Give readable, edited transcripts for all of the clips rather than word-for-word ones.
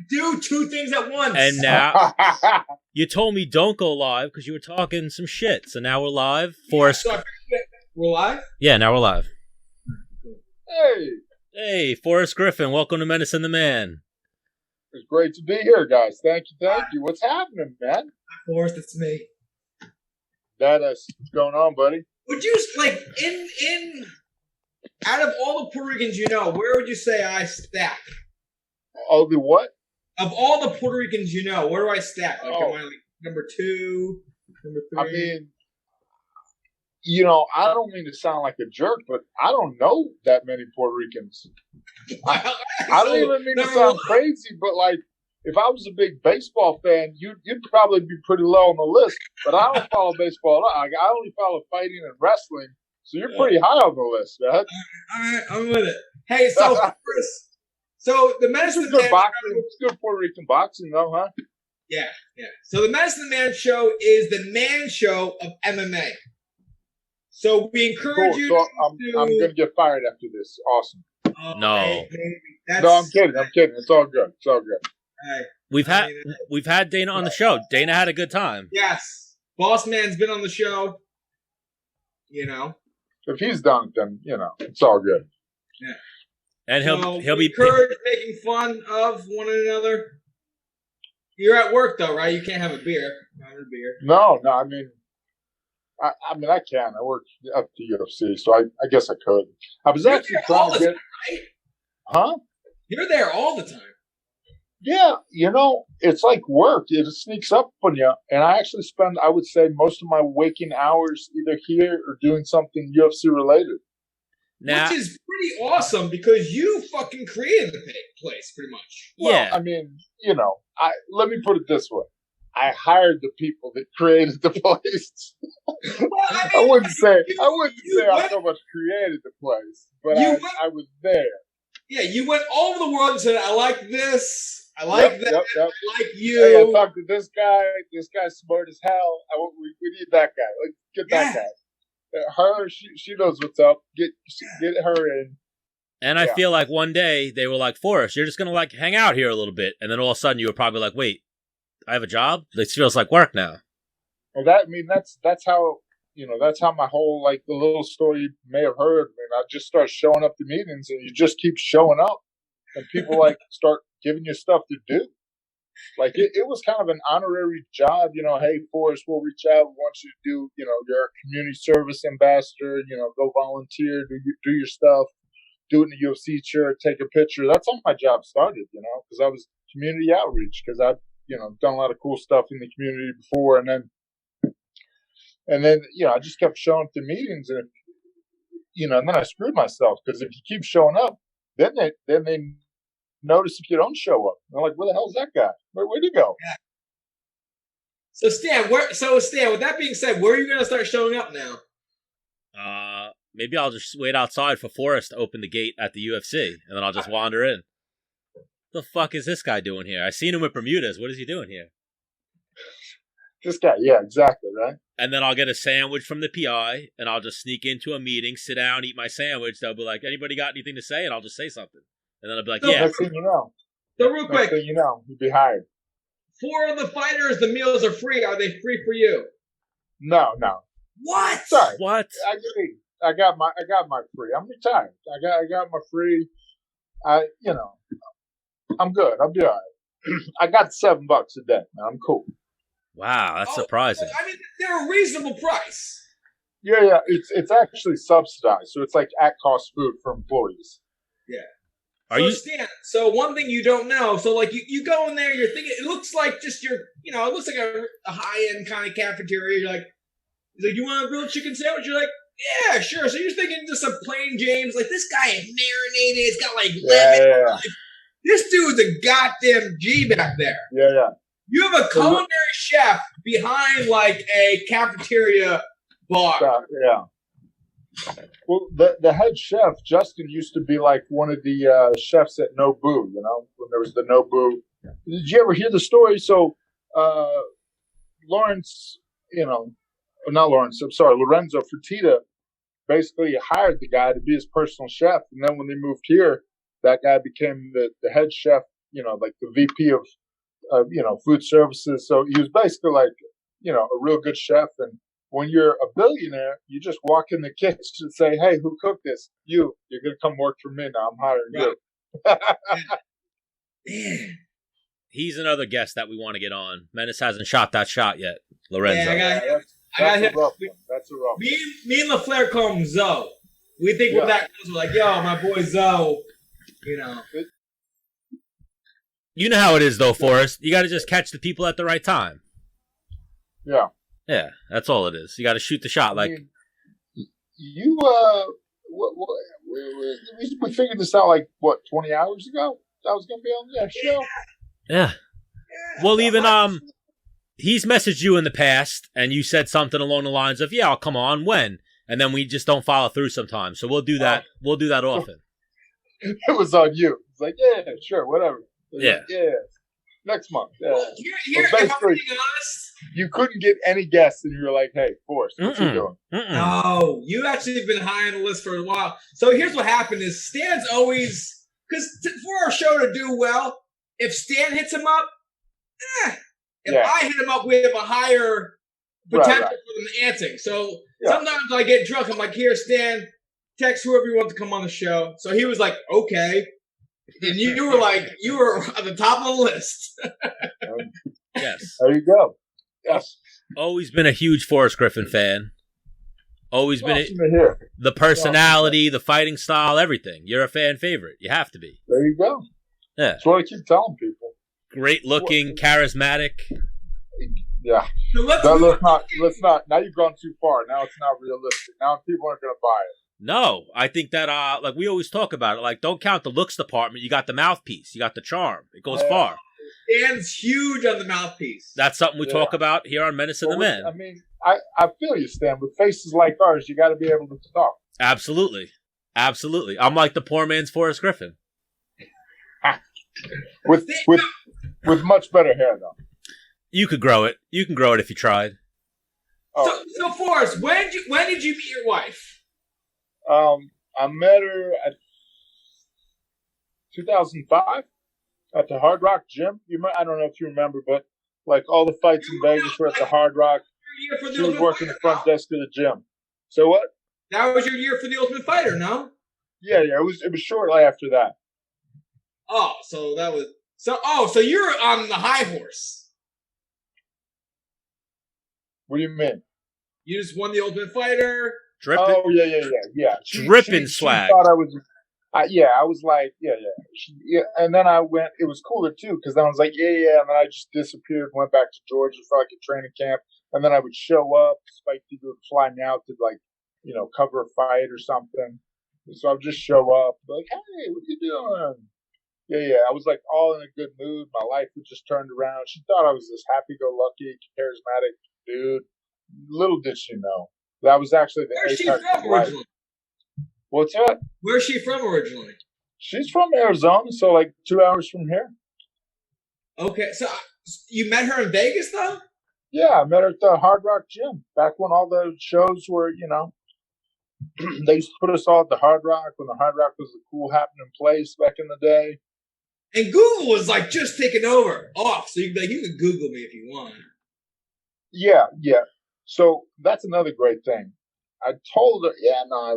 do two things at once. And now you told me don't go live because you were talking some shit. So now we're live. Forrest. So we're live? Yeah, now we're live. Hey, Forrest Griffin, welcome to Menace and the Man. it's great to be here, guys. Thank you. What's happening, man? Forrest, it's me. What's going on, buddy? Would you like in out of all the Puerto Ricans you know, where would you say I stack? Oh, the what? Of all the Puerto Ricans you know, where do I stack? Like, am I like number 2, number 3? I mean, I don't mean to sound like a jerk, but I don't know that many Puerto Ricans. I don't even mean to sound crazy, but like, if I was a big baseball fan, you'd probably be pretty low on the list. But I don't follow baseball. I only follow fighting and wrestling. So you're pretty high on the list, man. All right, I'm with it. Hey, so first, the Menace and the Man boxing. It's good Puerto Rican boxing, though, huh? Yeah. So the Menace and the Man show is the man show of MMA. So we encourage you. So I'm gonna get fired after this. Awesome. No. Hey, No, I'm kidding. It's all good. Hey, We've had Dana on the show. Dana had a good time. Yes. Boss Man's been on the show. If he's done, then it's all good. Yeah. And he'll be encouraged making fun of one another. You're at work though, right? You can't have a beer. Not a beer. No. I mean, I can. I work at the UFC, so I guess I could. I was actually trying to get. Right? Huh? You're there all the time. Yeah, it's like work. It sneaks up on you. And I actually spend, I would say, most of my waking hours either here or doing something UFC related. Which is pretty awesome because you fucking created the place, pretty much. Yeah. Well, I mean, let me put it this way. I hired the people that created the place. I wouldn't say I so much created the place, but I was there. Yeah, you went all over the world and said, I like this. I like that. I like you. Hey, I talked to this guy. This guy's smart as hell. We need that guy. Like, get that guy. Her, she knows what's up. Get her in. And I feel like one day they were like, Forrest, you're just going to like hang out here a little bit. And then all of a sudden you were probably like, wait, I have a job? This feels like work now. Well, that's how, that's how my whole, like, the little story you may have heard. I mean, I just start showing up to meetings and you just keep showing up and people like start giving you stuff to do. Like, it was kind of an honorary job, hey, Forrest, we'll reach out. We want you to do, you're a community service ambassador, go volunteer, do your stuff, do it in the UFC chair, take a picture. That's how my job started, because I was community outreach, because I've, done a lot of cool stuff in the community before. And then, I just kept showing up to meetings and, and then I screwed myself because if you keep showing up, then they notice if you don't show up. They're like, where the hell's that guy? Where'd he go? Yeah. So Stan, with that being said, where are you going to start showing up now? Maybe I'll just wait outside for Forrest to open the gate at the UFC, and then I'll just wander in. What the fuck is this guy doing here? I seen him with Bermudas. What is he doing here? This guy, yeah, exactly, right? And then I'll get a sandwich from the PI, and I'll just sneak into a meeting, sit down, eat my sandwich. They'll be like, anybody got anything to say? And I'll just say something. And then I'll be like, yeah. Next thing you know. So real quick. Next thing you know, you'll be hired. For the fighters, the meals are free. Are they free for you? No. What? Sorry. What? I got my free. I'm retired. I got my free. I'm good. I'll be all right. I got $7 a day, man. I'm cool. Wow, that's surprising. I mean, they're a reasonable price. Yeah. It's actually subsidized, so it's like at cost food for employees. Yeah. Stan, so one thing you don't know, so like you go in there, you're thinking it looks like just it looks like a high end kind of cafeteria. You're like, he's like, you want a grilled chicken sandwich? You're like, yeah, sure. So you're thinking just a plain James, like this guy is marinated. It's got like lemon. Yeah. Like, this dude's a goddamn G back there. Yeah. You have a culinary chef behind like a cafeteria bar. Yeah. Well, the head chef, Justin, used to be like one of the chefs at Nobu, when there was the Nobu. Did you ever hear the story? So Lawrence, not Lawrence, I'm sorry, Lorenzo Fertitta basically hired the guy to be his personal chef. And then when they moved here, that guy became the head chef like the VP of, food services. So he was basically like, a real good chef. And when you're a billionaire, you just walk in the kitchen and say, "Hey, who cooked this? You're going to come work for me now. I'm hiring Man. He's another guest that we want to get on. Menace hasn't shot that shot yet. Lorenzo. Yeah, that's a rough one. That's a rough one. Me and LaFleur call him Zoe. We think when that comes, we're like, yo, my boy Zoe. You know how it is, though, Forrest. You got to just catch the people at the right time. Yeah. Yeah, that's all it is. You got to shoot the shot. Like, we figured this out 20 hours ago? That was going to be on that show. Yeah. Well, even he's messaged you in the past, and you said something along the lines of, "Yeah, I'll come on when," and then we just don't follow through sometimes. So we'll do that. We'll do that often. It was on you. It's like, yeah, sure, whatever. Yeah. Next month. Yeah. Here, if I'm being honest, you couldn't get any guests, and you were like, "Hey, Forrest, what you doing?" No, you actually have been high on the list for a while. So here's what happened: is Stan's always for our show to do well. If Stan hits him up, if I hit him up, we have a higher potential for them answering. So sometimes I get drunk. I'm like, "Here, Stan, text whoever you want to come on the show." So he was like, "Okay." And you were on the top of the list. Yes. There you go. Yes. Always been a huge Forrest Griffin fan. Always been the personality, the fighting style, everything. You're a fan favorite. You have to be. There you go. Yeah. That's what I keep telling people. Great looking, charismatic. Yeah. So let's not. Now you've gone too far. Now it's not realistic. Now people aren't going to buy it. No, I think that, like we always talk about it, like don't count the looks department. You got the mouthpiece. You got the charm. It goes far. Stan's huge on the mouthpiece. That's something we talk about here on Menace and the Men. I mean, I feel you, Stan. With faces like ours, you got to be able to talk. Absolutely. Absolutely. I'm like the poor man's Forrest Griffin. with much better hair, though. You could grow it. You can grow it if you tried. Oh. So Forrest, when did you meet your wife? I met her at 2005 at the Hard Rock Gym. I don't know if you remember, but all the fights in Vegas were at the Hard Rock. She was working the front desk of the gym. So what? That was your year for the Ultimate Fighter, no? Yeah. It was shortly after that. Oh, so that was so you're on the high horse. What do you mean? You just won the Ultimate Fighter. Dripping. Oh yeah. Dripping swag. She thought I was. I was like, yeah. And then I went. It was cooler too because then I was like, yeah. And then I just disappeared, went back to Georgia for a training camp, and then I would show up. Spike TV would fly me out to cover a fight or something. So I would just show up, like, hey, what you doing? Yeah. I was all in a good mood. My life had just turned around. She thought I was this happy-go-lucky, charismatic dude. Little did she know. That was actually the Where's she from originally? What's that? Where's she from originally? She's from Arizona, so 2 hours from here. Okay, so you met her in Vegas, though? Yeah, I met her at the Hard Rock Gym back when all the shows were, they used to put us all at the Hard Rock when the Hard Rock was a cool happening place back in the day. And Google was just taking over off, so you can Google me if you want. Yeah. So that's another great thing. I told her, I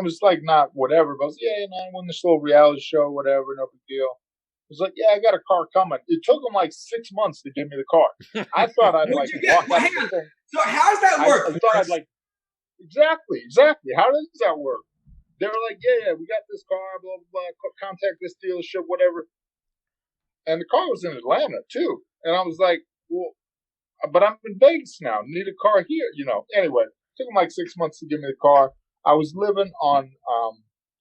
was not whatever, but I was, I won this little reality show, whatever, no big deal. I was like, I got a car coming. It took them 6 months to give me the car. I thought I'd walk out the thing. So how does that work? I thought I'd exactly. How does that work? They were like, yeah, we got this car, blah, blah, blah, contact this dealership, whatever. And the car was in Atlanta too. And I was like, well, but I'm in Vegas now. Need a car here, Anyway, it took them 6 months to give me the car. I was living on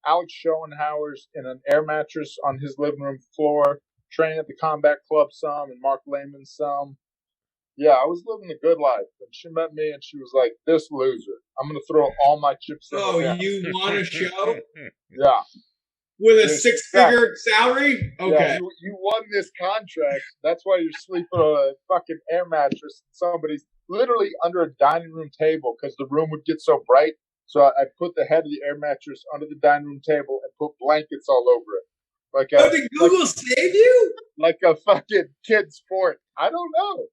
Alex Schoenhauer's in an air mattress on his living room floor, training at the Combat Club some and Mark Lehman some. Yeah, I was living a good life. And she met me and she was like, this loser. I'm going to throw all my chips in. Oh, you want a show? Yeah. With a six-figure salary? Okay. Yeah, you won this contract. That's why you're sleeping on a fucking air mattress. Somebody's literally under a dining room table because the room would get so bright. So I put the head of the air mattress under the dining room table and put blankets all over it. Like did Google save you? Like a fucking kid sport. I don't know.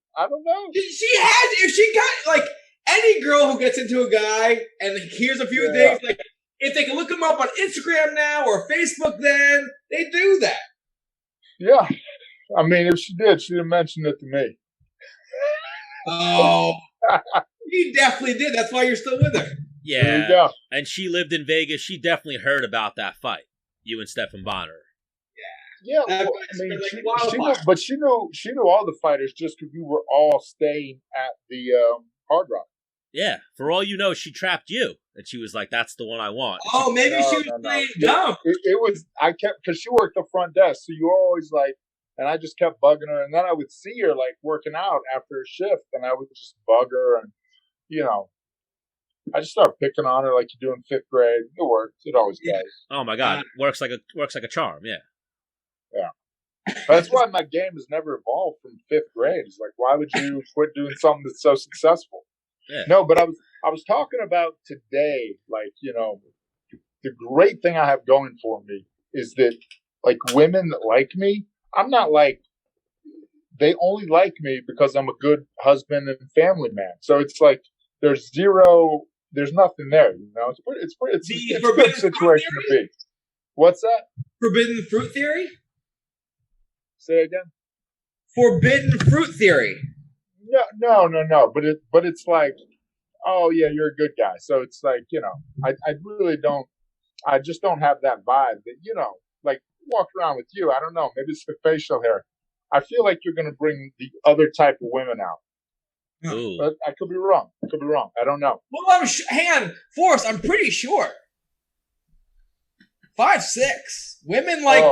She had, if she got, like, any girl who gets into a guy and hears a few things, like, if they can look him up on Instagram now or Facebook then, they do that. Yeah. I mean, if she did, she'd have mentioned it to me. Oh. She definitely did. That's why you're still with her. Yeah. There you go. And she lived in Vegas. She definitely heard about that fight. You and Stephan Bonner. Yeah, well, I mean, she knew all the fighters just because we were all staying at the Hard Rock. Yeah, for all you know, she trapped you, and she was like, "That's the one I want." Oh, maybe she was playing dumb. It was because she worked the front desk, so you were always like, and I just kept bugging her, and then I would see her like working out after a shift, and I would just bug her, and I just started picking on her like you do in 5th grade. It works. It always does. Oh my god, works like a charm. Yeah. Yeah. That's why my game has never evolved from 5th grade. It's like, why would you quit doing something that's so successful? Yeah. No, but I was talking about today, like, the great thing I have going for me is that, like, women that like me, I'm not like, they only like me because I'm a good husband and family man. So it's like, there's nothing there, It's a good situation to be. What's that? Forbidden fruit theory? Say it again. Forbidden fruit theory. No. But it's like, oh yeah, you're a good guy. So it's like, I really don't. I just don't have that vibe that like walk around with you. I don't know. Maybe it's the facial hair. I feel like you're going to bring the other type of women out. Ooh. But I could be wrong. I don't know. Well, hang on, Forrest. I'm pretty short. 5'6". Women like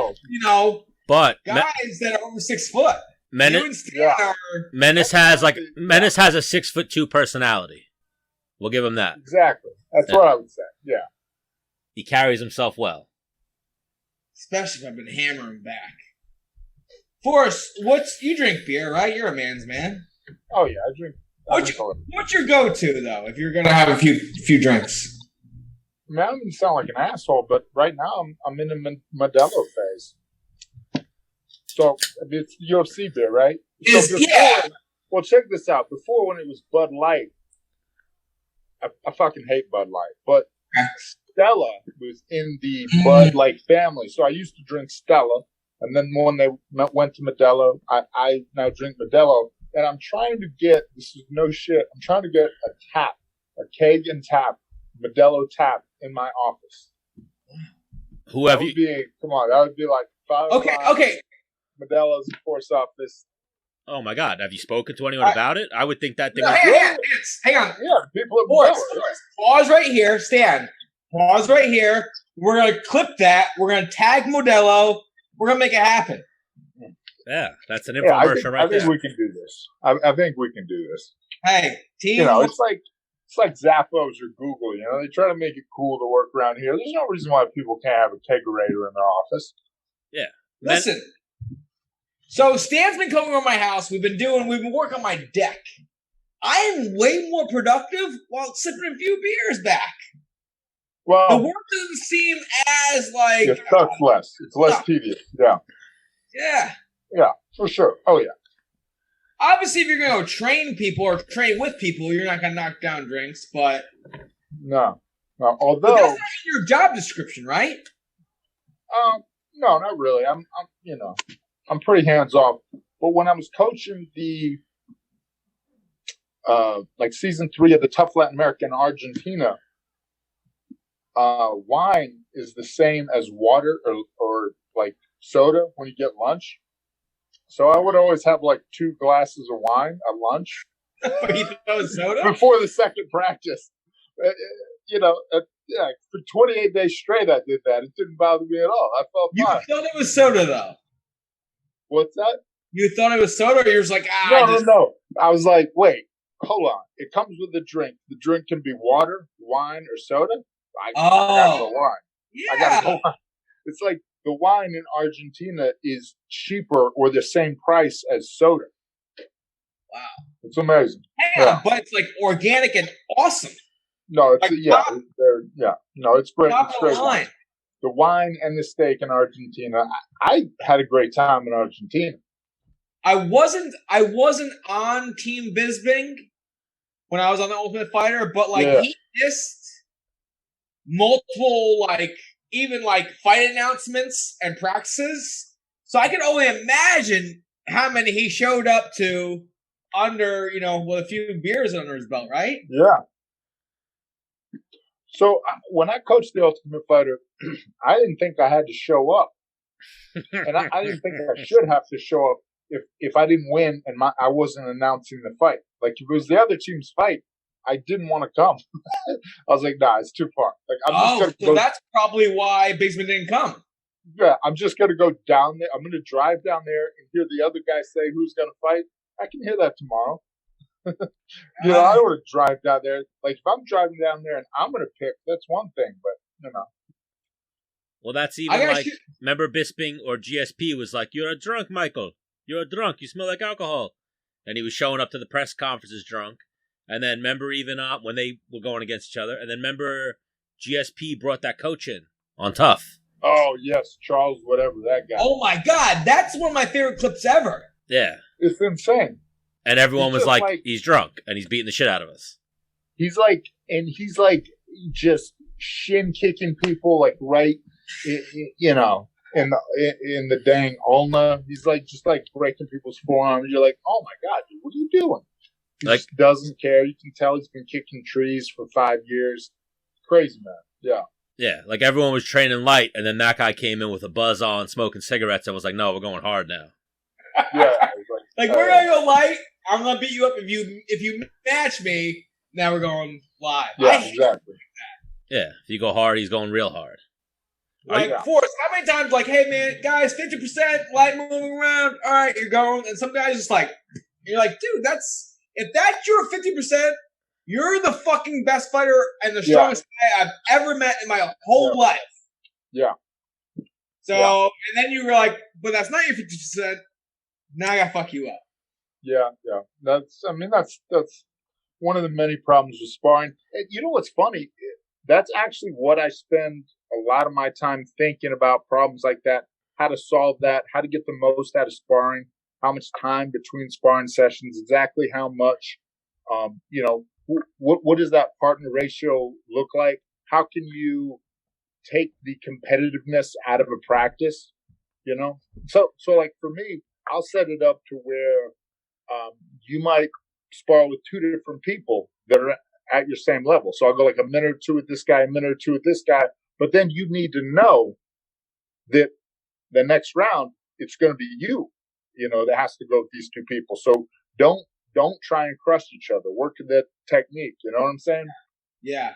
but guys that are over 6 foot. Menace has a 6'2" personality. We'll give him that. Exactly. That's what I would say. Yeah. He carries himself well. Especially if I've been hammering back. Forrest, you drink beer, right? You're a man's man. Oh yeah, I drink. What's your go-to though? If you're gonna have a few drinks. I mean, I don't even sound like an asshole, but right now I'm in the Modelo phase. So it's UFC beer, right? Well, check this out. Before, when it was Bud Light, I fucking hate Bud Light, but Stella was in the Bud Light family. So I used to drink Stella, and then when they went to Modelo, I now drink Modelo, and I'm trying to get, this is no shit, I'm trying to get a keg and tap, Modelo tap in my office. Who have you? Come on, that would be like $5. Okay. Modelo's force office. Oh my god, have you spoken to anyone about it? I would think that thing. Hang on. Yeah, people at Forrest, pause right here. Stan. Pause right here. We're gonna clip that. We're gonna tag Modelo. We're gonna make it happen. Yeah, that's an infomercial right there. I think we can do this. I think we can do this. Hey, team. It's like Zappos or Google. They try to make it cool to work around here. There's no reason why people can't have a kegerator in their office. Yeah. Listen. So Stan's been coming over my house. We've been working on my deck. I am way more productive while sipping a few beers back. Well, the work doesn't seem as like it sucks less. It's less tedious. Yeah. Yeah. Yeah, for sure. Oh yeah. Obviously, if you're going to train people or train with people, you're not going to knock down drinks. But no. Although but that's not in your job description, right? No, not really. I'm pretty hands off. But when I was coaching the season 3 of the TUF Latin America in Argentina, wine is the same as water or like soda when you get lunch. So I would always have like 2 glasses of wine at lunch. Soda? Before the second practice. For 28 days straight I did that. It didn't bother me at all. I felt fine. You thought it was soda though? What's that? You thought it was soda, or you're just like, No. I was like, wait, hold on. It comes with a drink. The drink can be water, wine, or soda. I got the wine. Yeah. I got the wine. It's like the wine in Argentina is cheaper or the same price as soda. Wow. It's amazing. But it's like organic and awesome. No, it's like No, it's great. Top It's of the great line. the wine and the steak in Argentina. I had a great time in Argentina. I wasn't on Team Bisping when I was on the Ultimate Fighter, but he missed multiple even fight announcements and practices. So I can only imagine how many he showed up to under, with a few beers under his belt, right? Yeah. So when I coached the Ultimate Fighter, I didn't think I had to show up. And I didn't think I should have to show up if I didn't win and I wasn't announcing the fight. If it was the other team's fight, I didn't want to come. I was like, nah, it's too far. That's probably why Bigsman didn't come. Yeah, I'm just going to go down there. I'm going to drive down there and hear the other guy say who's going to fight. I can hear that tomorrow. I don't want to drive down there. If I'm driving down there and I'm going to pick, that's one thing. But, Well, that's even remember Bisping or GSP was like, you're a drunk, Michael. You're a drunk. You smell like alcohol. And he was showing up to the press conferences drunk. And then remember even when they were going against each other. And then remember GSP brought that coach in on TUF. Oh, yes. Charles, whatever, that guy. Oh, my God. That's one of my favorite clips ever. Yeah. It's insane. And everyone was like, he's drunk and he's beating the shit out of us. He's just shin kicking people right, in the dang ulna. He's just breaking people's forearms. You're like, oh my God, dude, what are you doing? He just doesn't care. You can tell he's been kicking trees for 5 years. Crazy, man. Yeah. Yeah, everyone was training light, and then that guy came in with a buzz on, smoking cigarettes, and was like, no, we're going hard now. Yeah. We're going to go light. I'm going to beat you up if you match me. Now we're going live. Yeah, exactly. Yeah, if you go hard, he's going real hard. Forrest, how many times, hey, man, guys, 50%, light moving around. All right, you're going. And some guys just you're like, dude, if that's your 50%, you're the fucking best fighter and the strongest guy I've ever met in my whole life. Yeah. So, and then you were like, but that's not your 50%. Now I gotta fuck you up. Yeah. That's one of the many problems with sparring. And you know what's funny? That's actually what I spend a lot of my time thinking about, problems like that, how to solve that, how to get the most out of sparring, how much time between sparring sessions, exactly how much, what does that partner ratio look like? How can you take the competitiveness out of a practice? So for me, I'll set it up to where you might spar with two different people that are at your same level. So I'll go a minute or two with this guy, a minute or two with this guy. But then you need to know that the next round, it's going to be you, that has to go with these two people. So don't try and crush each other. Work in that technique. You know what I'm saying? Yeah.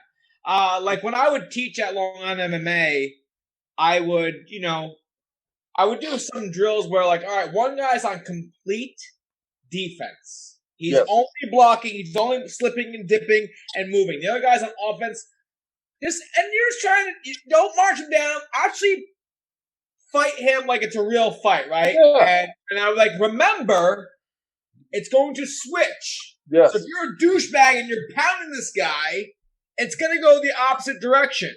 When I would teach at Long Island MMA, I would do some drills where all right, one guy's on complete defense. He's only blocking, he's only slipping and dipping and moving. The other guy's on offense. You're just trying to, don't march him down. Actually fight him like it's a real fight, right? Yeah. And I was remember, it's going to switch. Yes. So if you're a douchebag and you're pounding this guy, it's going to go the opposite direction.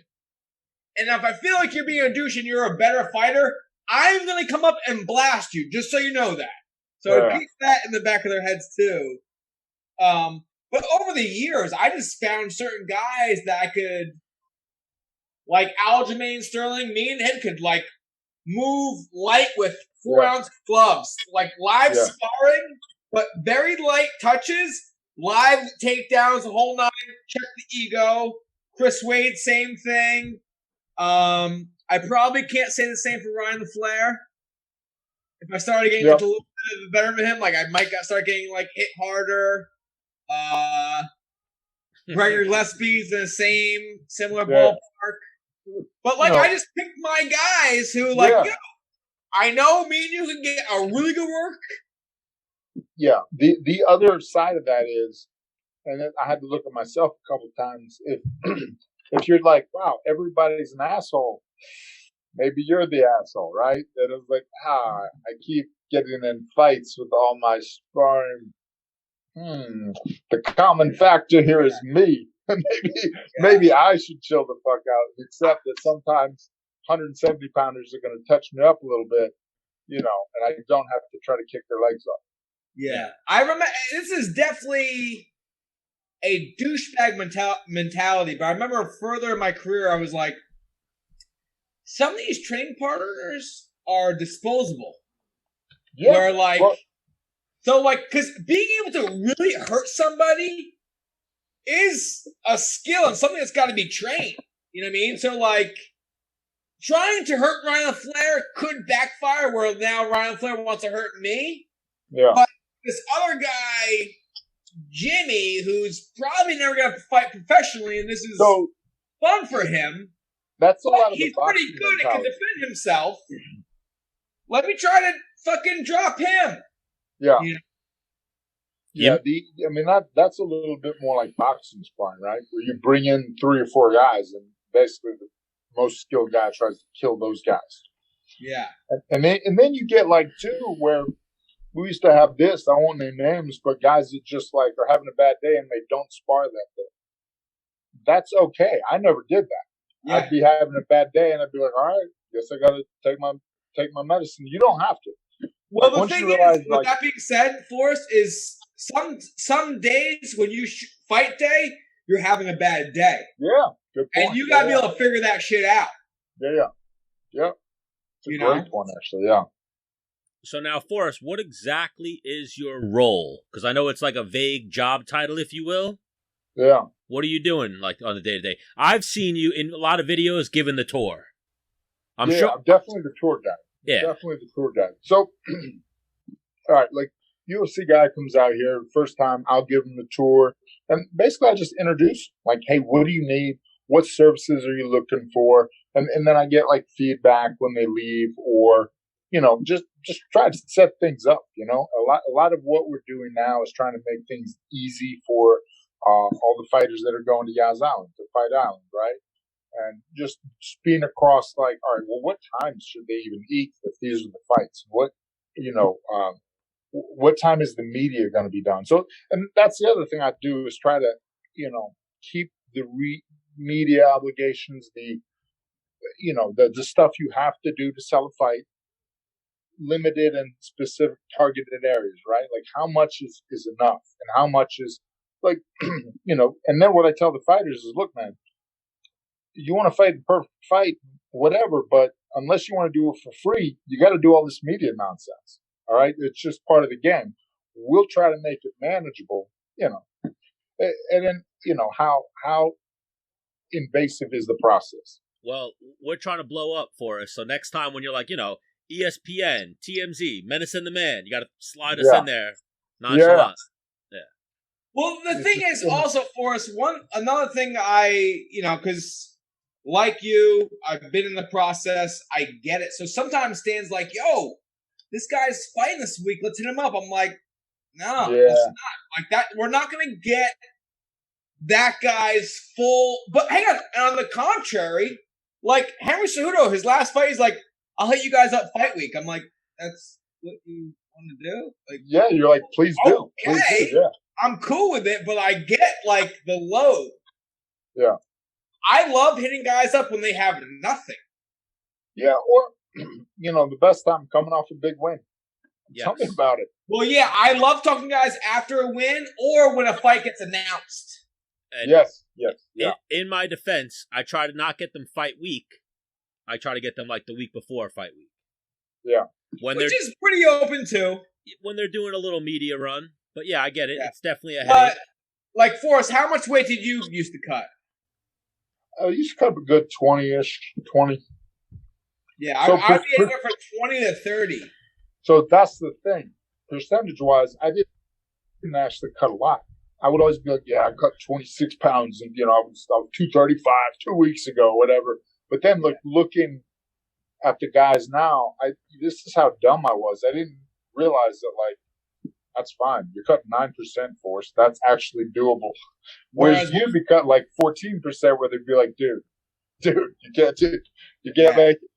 And if I feel like you're being a douche and you're a better fighter, I'm going to come up and blast you, just so you know that. So keep that in the back of their heads too. But over the years, I just found certain guys that I could, Aljamain Sterling, me and him could move light with 4-ounce gloves, live sparring, but very light touches, live takedowns, the whole nine, check the ego. Chris Wade, same thing. I probably can't say the same for Ryan LaFleur. If I started getting into a little bit better than him, I might start getting hit harder. Gregory Gillespie's in the similar ballpark. But I just picked my guys who I know me and you can get a really good work. Yeah. The other side of that is, and then I had to look at myself a couple of times, if you're wow, everybody's an asshole, maybe you're the asshole, right? That is I keep getting in fights with all my sparring. The common factor here is me. Maybe I should chill the fuck out, except that sometimes 170 pounders are going to touch me up a little bit, and I don't have to try to kick their legs off. Yeah. I remember this is definitely a douchebag mentality, but I remember further in my career, I was like, some of these training partners are disposable. Yeah. Where because being able to really hurt somebody is a skill and something that's got to be trained. You know what I mean? So trying to hurt Ryan Flair could backfire where now Ryan Flair wants to hurt me. Yeah. But this other guy, Jimmy, who's probably never going to fight professionally, and this is fun for him. That's a lot of he's pretty good and can defend himself. Let me try to fucking drop him. Yeah. Yeah. That's a little bit more like boxing sparring, right? Where you bring in 3 or 4 guys, and basically the most skilled guy tries to kill those guys. Yeah. And then you get too, where we used to have this, I won't name names, but guys that just are having a bad day and they don't spar that day. That's okay. I never did that. Yeah. I'd be having a bad day and I'd be like, all right, guess I got to take my medicine. You don't have to. Well, the thing is, with that being said, Forrest, is some days when you fight day, you're having a bad day. Yeah, good point. And you got to be able to figure that shit out. Yeah. It's a great point, actually, yeah. So now, Forrest, what exactly is your role? Because I know it's like a vague job title, if you will. Yeah. What are you doing on the day-to-day? I've seen you in a lot of videos giving the tour. I'm sure. I'm definitely the tour guy. Yeah. Definitely the tour guy. So, all right, UFC guy comes out here, first time, I'll give him the tour. And basically I just introduce, hey, what do you need? What services are you looking for? And then I get feedback when they leave, or, just try to set things up, A lot of what we're doing now is trying to make things easy for all the fighters that are going to Yas Island, to Fight Island, right? And just being across all right, well, what times should they even eat if these are the fights? What time is the media going to be done? So, and that's the other thing I do is try to, keep the media obligations, the stuff you have to do to sell a fight, limited and specific targeted areas, right? How much is enough, and how much is and then what I tell the fighters is, look, man, you want to fight the perfect fight, whatever, but unless you want to do it for free, you got to do all this media nonsense. All right. It's just part of the game. We'll try to make it manageable, and then, how invasive is the process? Well, we're trying to blow up for us. So next time when you're ESPN, TMZ, Menace and the Man, you got to slide us in there. Nonchalant. Yeah. Well, the thing is also, Forrest, another thing because like you, I've been in the process. I get it. So sometimes Stan's like, yo, this guy's fighting this week. Let's hit him up. I'm like, no, it's not. That. We're not going to get that guy's full. But hang on. And on the contrary, Henry Cejudo, his last fight, he's like, I'll hit you guys up fight week. I'm like, that's what you want to do? Yeah, you're like, please do. Okay. Please do, yeah. I'm cool with it, but I get the load. Yeah. I love hitting guys up when they have nothing. Yeah, or the best time coming off a big win. Yes. Tell me about it. Well, yeah, I love talking to guys after a win or when a fight gets announced. And yes. Yeah. In my defense, I try to not get them fight week. I try to get them the week before fight week. Yeah. Which is pretty open too. When they're doing a little media run. But yeah, I get it. Yeah. It's definitely a headache. Forrest, how much weight did you used to cut? I used to cut a good 20-ish, 20. Yeah, so I'd be anywhere from 20 to 30. So that's the thing. Percentage-wise, I didn't actually cut a lot. I would always be like, yeah, I cut 26 pounds, and, I was 235 2 weeks ago, whatever. But then, looking at the guys now, this is how dumb I was. I didn't realize that, that's fine. You're cutting 9% force. That's actually doable. Whereas you'd be cut 14%, where they'd be like, dude, you can't do it. You can't make it.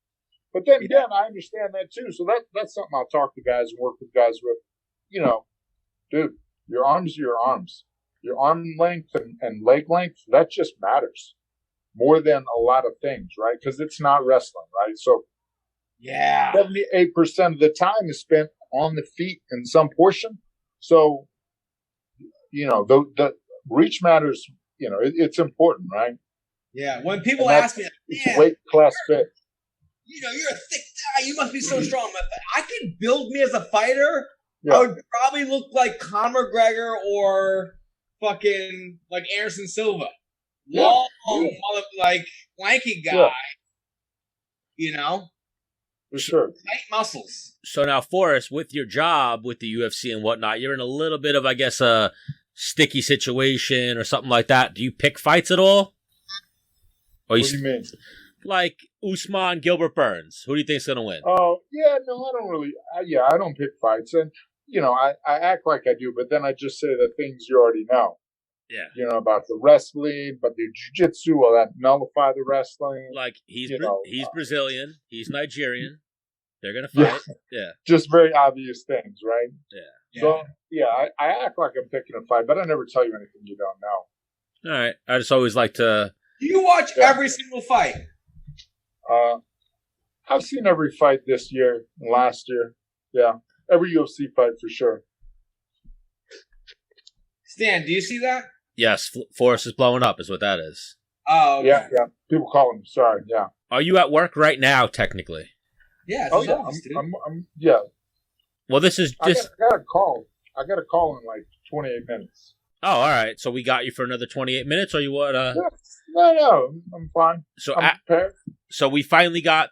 But then again, I understand that too. So that's something I'll talk to guys and work with guys with. Dude, your arms are your arms. Your arm length and leg length, that just matters. more than a lot of things, right? Because it's not wrestling, right? So 78% of the time is spent on the feet in some portion. So, the reach matters. It's important, right? Yeah. When people ask me, it's weight class fit. You're a thick guy. You must be so strong. If I could build me as a fighter, Yeah. I would probably look like Conor McGregor or fucking like Anderson Silva. Long, like lanky guy. Yeah. For sure. Tight muscles. So now, Forrest, with your job with the UFC and whatnot, you're in a little bit of, I guess, a sticky situation or something like that. Do you pick fights at all? Or What do you mean? Like Usman, Gilbert Burns. Who do you think's going to win? Oh, yeah, no, I don't really. I don't pick fights. And, I act like I do, but then I just say the things you already know. Yeah. About the wrestling, but the jiu-jitsu, will that nullify the wrestling? Like, he's Brazilian. He's Nigerian. They're going to fight. Yeah. Just very obvious things, right? Yeah. So, I act like I'm picking a fight, but I never tell you anything you don't know. All right. I just always like to... Do you watch every single fight? I've seen every fight this year and last year. Yeah. Every UFC fight for sure. Stan, do you see that? Yes, Forrest is blowing up is what that is. Oh, okay. Yeah. People call him. Sorry, yeah. Are you at work right now, technically? Yeah. I'm yeah. Well, this is just... I got a call. I got a call in like 28 minutes. Oh, all right. So we got you for another 28 minutes, or you what? Yeah. No, I'm fine. So I'm prepared. So we finally got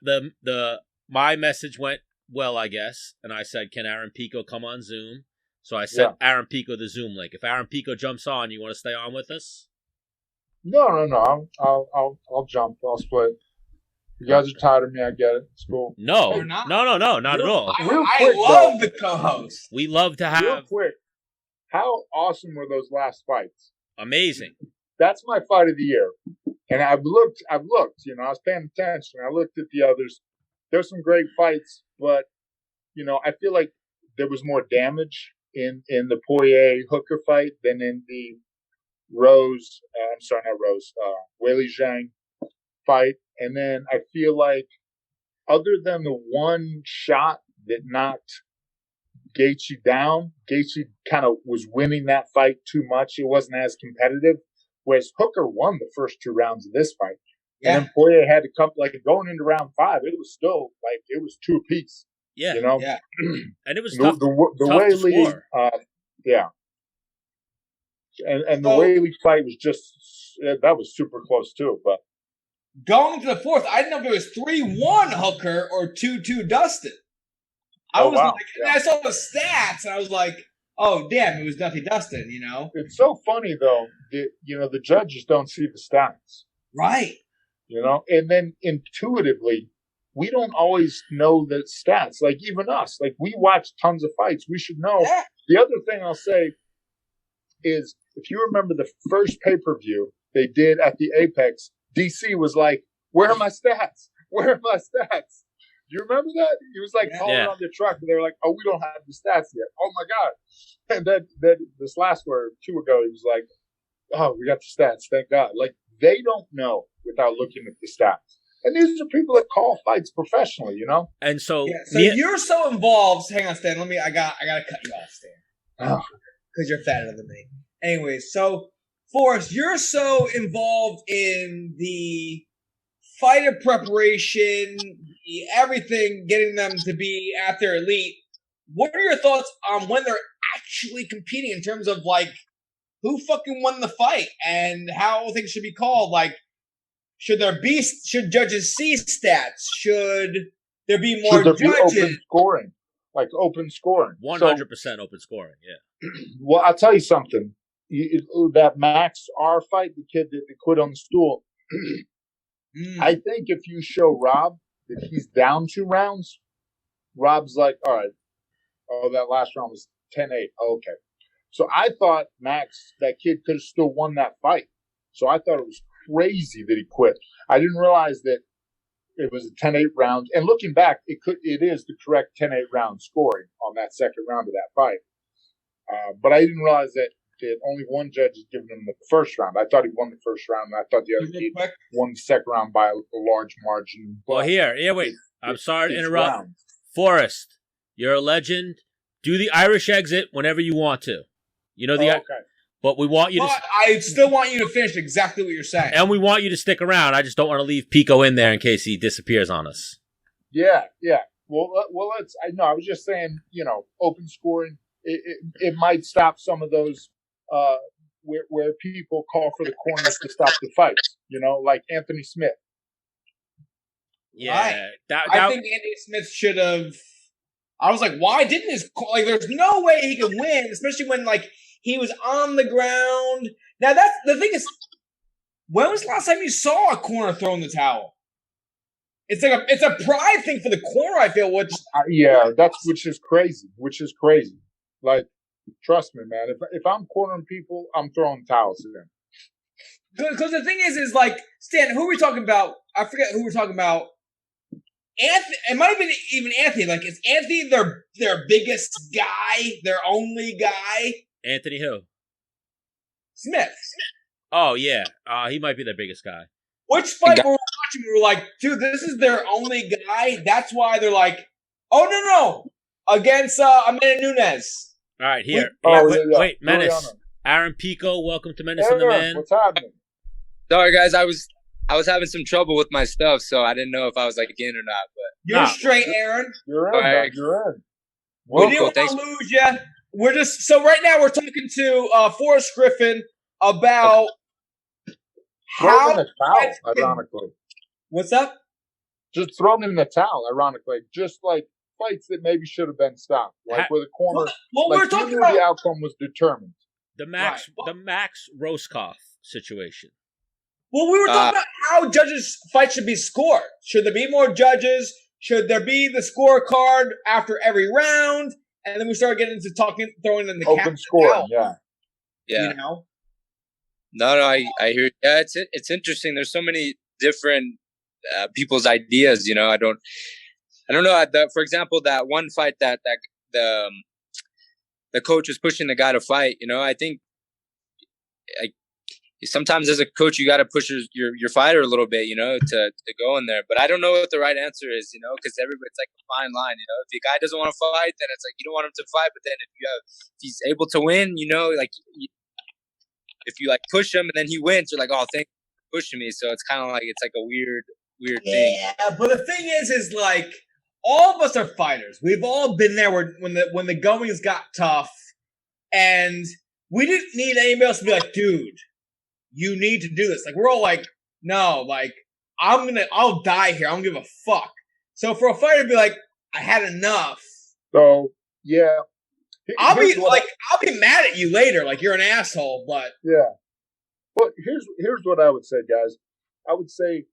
my message went well, I guess, and I said, can Aaron Pico come on Zoom? So I sent Aaron Pico the Zoom link. If Aaron Pico jumps on, you want to stay on with us? No. I'll jump. I'll split. You guys are tired of me. I get it. It's cool. No, You're not. No, not at all. I love the co-host. We love to have. Real quick, how awesome were those last fights? Amazing. That's my fight of the year. And I've looked. I was paying attention. I looked at the others. There's some great fights, but I feel like there was more damage in the Poirier Hooker fight than in the Weili Zhang fight. And then I feel like other than the one shot that knocked Gaethje down, Gaethje kind of was winning that fight too much. It wasn't as competitive. Whereas Hooker won the first 2 rounds of this fight. Yeah. And then Poirier had to come, like going into round 5, it was still like, it was 2 apiece. Yeah. Yeah. And it was tough. The Weili, yeah. And the Weili fight was that was super close too. But going to the 4th, I didn't know if it was 3-1 Hooker or 2-2 Dustin. I saw the stats and I was like, oh, damn, it was definitely Dustin, It's so funny, though, that, the judges don't see the stats. Right. And then intuitively, we don't always know the stats. Like, even us. Like, we watch tons of fights. We should know. Yeah. The other thing I'll say is, if you remember the first pay-per-view they did at the Apex, DC was like, where are my stats? Where are my stats? Do you remember that? He was like calling on the truck, and they were like, "Oh, we don't have the stats yet." Oh my god! And then this last one or 2 ago, he was like, "Oh, we got the stats, thank God." Like, they don't know without looking at the stats. And these are people that call fights professionally, And so, you're so involved. Hang on, Stan. I gotta cut you off, Stan, because you're fatter than me. Anyways, so Forrest, you're so involved in the fighter preparation, everything, getting them to be at their elite. What are your thoughts on when they're actually competing in terms of, like, who fucking won the fight and how things should be called? Like, should judges see stats? Should there be more judges? Be open scoring? Like open scoring. 100% open scoring, yeah. Well, I'll tell you something. That Max R fight, the kid that quit on the stool, I think if you show Rob that he's down 2 rounds, Rob's like, all right, that last round was 10-8. Oh, okay. So I thought Max, that kid, could have still won that fight. So I thought it was crazy that he quit. I didn't realize that it was a 10-8 round. And looking back, it is the correct 10-8 round scoring on that second round of that fight. But I didn't realize that did. Only one judge is giving him the first round. I thought he won the first round, and I thought the other team won the second round by a large margin. Well, wait. I'm sorry to interrupt. Rounds. Forrest, you're a legend. Do the Irish exit whenever you want to. You know the. Okay. But we want you to. I still want you to finish exactly what you're saying. And we want you to stick around. I just don't want to leave Pico in there in case he disappears on us. Yeah. Well, let's. I was just saying, open scoring. It might stop some of those where people call for the corners to stop the fights. Like Anthony Smith. Yeah, right. I think Anthony Smith should have. I was like, why didn't his there's no way he can win, especially when he was on the ground. Now that's the thing is, when was the last time you saw a corner throw in the towel? It's a pride thing for the corner. I feel which which is crazy. Like, trust me, man. If I'm cornering people, I'm throwing towels at them. Because the thing is Stan, who are we talking about? I forget who we're talking about. Anthony, it might have been even Anthony. Is Anthony their biggest guy, their only guy? Anthony who? Smith. Oh yeah, he might be their biggest guy. Which fight were we watching? We were like, dude, this is their only guy. That's why they're like, oh no, against Amanda Nunes. All right, here. Wait, Menace. Aaron Pico, welcome to Menace and the Man. What's happening? Sorry, guys. I was having some trouble with my stuff, so I didn't know if I was in or not. But you're straight, Aaron. You're in. Right. You're in. We didn't want to lose you. We're just right now. We're talking to Forrest Griffin about how the towel. Ironically, what's up? Just thrown in the towel. Ironically, just fights that maybe should have been stopped, where the corner. Well, we're talking about the outcome was determined. The Max Rohskopf situation. Well, we were talking about how judges' fights should be scored. Should there be more judges? Should there be the scorecard after every round? And then we started getting into throwing in the open scoring. Yeah. No, I hear. Yeah, it's interesting. There's so many different people's ideas. I don't know. For example, that one fight that the coach was pushing the guy to fight. I think sometimes as a coach you got to push your fighter a little bit, to go in there. But I don't know what the right answer is, because everybody's a fine line. If the guy doesn't want to fight, then it's you don't want him to fight. But then if he's able to win, if you push him and then he wins, you're oh, thank you for pushing me. So it's kind of it's a weird thing. Yeah, but the thing is all of us are fighters. We've all been there when the goings got tough, and we didn't need anybody else to be dude, you need to do this. We're all no, I'll die here. I don't give a fuck. So for a fighter to be I had enough. So yeah, I'll be mad at you later. You're an asshole, but yeah. Well, here's what I would say, guys. I would say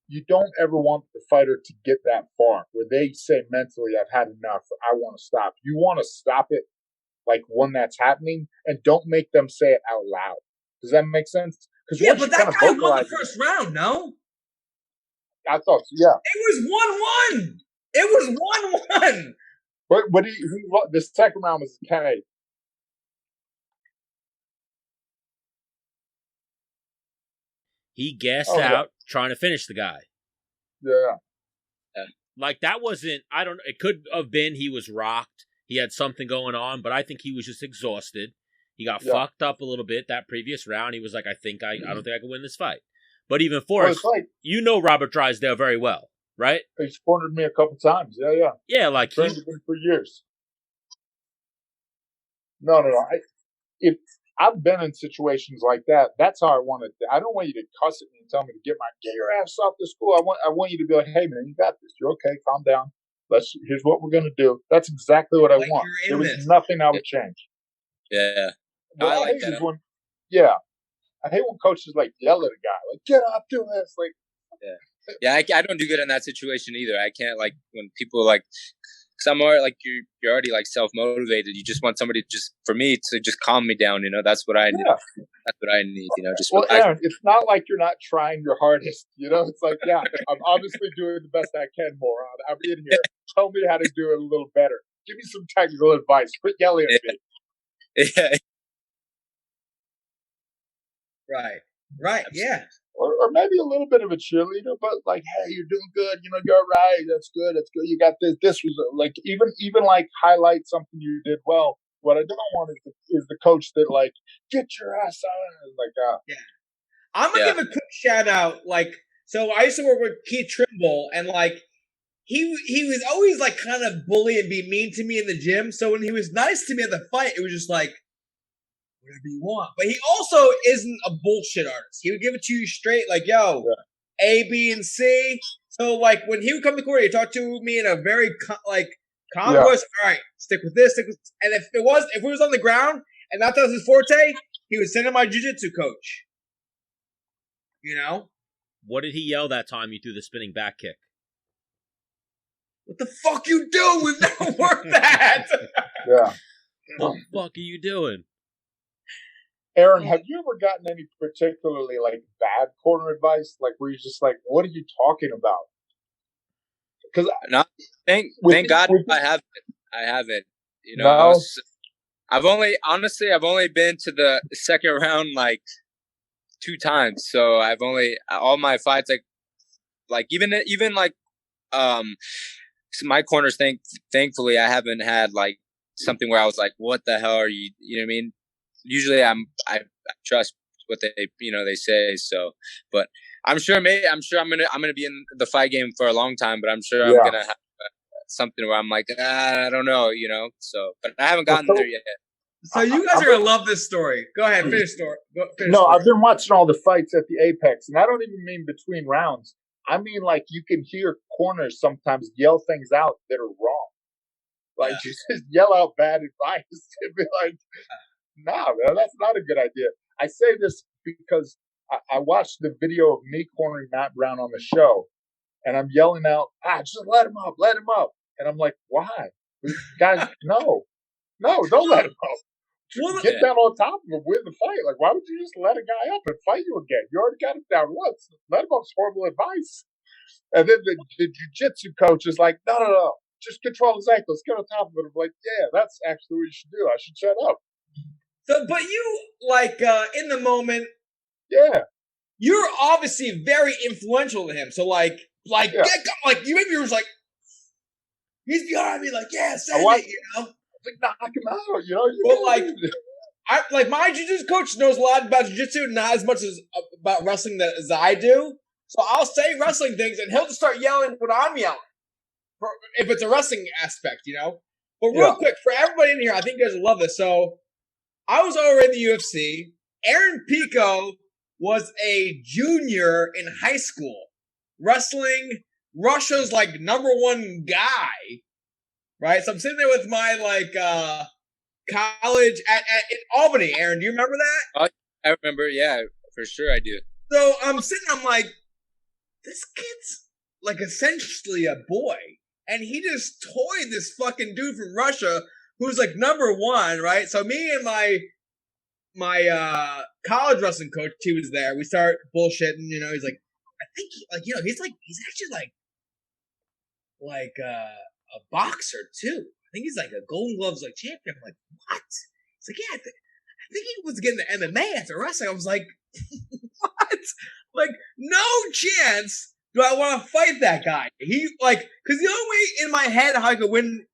you don't ever want the fighter to get that far where they say mentally, I've had enough. I want to stop. You want to stop it when that's happening, and don't make them say it out loud. Does that make sense? But that guy won the first round, no? I thought so, yeah. It was 1-1. It was 1-1. But the second round was 10-8. He gassed out trying to finish the guy. Yeah. That wasn't, it could have been he was rocked. He had something going on, but I think he was just exhausted. He got fucked up a little bit that previous round. He was I don't think I can win this fight. But even Forrest, Robert Drysdale very well, right? He's cornered me a couple times. Yeah. Yeah, Trained with him for years. No. If I've been in situations like that, that's how I want it. I don't want you to cuss at me and tell me to get your ass off the school. I want you to be hey man, you got this. You're okay. Calm down. Here's what we're gonna do. That's exactly what I want. There was nothing I would change. Yeah. No, I like that. I hate when coaches yell at a guy, get up, do this. Yeah, I don't do good in that situation either. I can't when people because I'm already you're already self-motivated. You just want somebody for me to just calm me down. That's what I need. That's what I need. Aaron, it's not you're not trying your hardest. It's I'm obviously doing the best I can, moron. I'm in here. Tell me how to do it a little better. Give me some technical advice. Quit yelling at me. Yeah. Right. Yeah. Or maybe a little bit of a cheerleader, but like, hey, you're doing good. You're right. That's good. That's good. You got this. This was like even like highlight something you did well. What I don't want is the coach that like get your ass on like Yeah. I'm gonna give a quick shout out. Like, so I used to work with Keith Trimble, and like he was always like kind of bully and be mean to me in the gym. So when he was nice to me at the fight, it was just like, whatever you want. But he also isn't a bullshit artist. He would give it to you straight, like, yo, A, B, and C. So, like, when he would come to court, he'd talk to me in a very, calm voice. All right, stick with this, stick with this. And if it was on the ground and that was his forte, he would send in my jiu-jitsu coach. You know? What did he yell that time you threw the spinning back kick? What the fuck you doing? We've never worked that. Yeah. What the fuck are you doing? Aaron, have you ever gotten any particularly like bad corner advice, like where you're just like, "What are you talking about?" Because thank God I haven't. You know, no. I've only been to the second round like 2 times. So I've only all my fights like even like my corners. Thankfully, I haven't had like something where I was like, "What the hell are you?" You know what I mean? Usually I trust what they say. So, but I'm sure I'm gonna be in the fight game for a long time. But I'm sure I'm gonna have something where I'm like, I don't know, you know. So, but I haven't gotten there yet. So you guys are gonna love this story. Go ahead, finish story. I've been watching all the fights at the Apex, and I don't even mean between rounds. I mean like you can hear corners sometimes yell things out that are wrong. Like you just yell out bad advice and be like, "Nah, man, that's not a good idea." I say this because I watched the video of me cornering Matt Brown on the show, and I'm yelling out, just let him up. And I'm like, why? Guys, no, don't let him up. Get down on top of him, win the fight. Like, why would you just let a guy up and fight you again? You already got him down once. Let him up's horrible advice. And then the jiu-jitsu coach is like, no. Just control his ankles. Get on top of it. I'm like, yeah, that's actually what you should do. I should shut up. So, but you, like, in the moment, you're obviously very influential to him. So, like, you maybe was like, he's behind me, like, send it, you know? Like, knock him out, you know? But, like, my jiu-jitsu coach knows a lot about jiu-jitsu, not as much as about wrestling as I do. So I'll say wrestling things, and he'll just start yelling when I'm yelling. If it's a wrestling aspect, you know? But real quick, for everybody in here, I think you guys will love this. So, I was already in the UFC. Aaron Pico was a junior in high school, wrestling Russia's, like, #1 guy, right? So I'm sitting there with my, like, college in Albany. Aaron, do you remember that? I remember, yeah, for sure I do. So I'm like, this kid's, like, essentially a boy. And he just toyed this fucking dude from Russia who's like #1, right? So me and my college wrestling coach, he was there. We start bullshitting, you know. He's like, I think he's actually like a boxer too. I think he's like a Golden Gloves like champion. I'm like, what? He's like, yeah, I think he was getting the MMA after wrestling. I was like, what? Like, no chance. Do I want to fight that guy? He because the only way in my head how I could win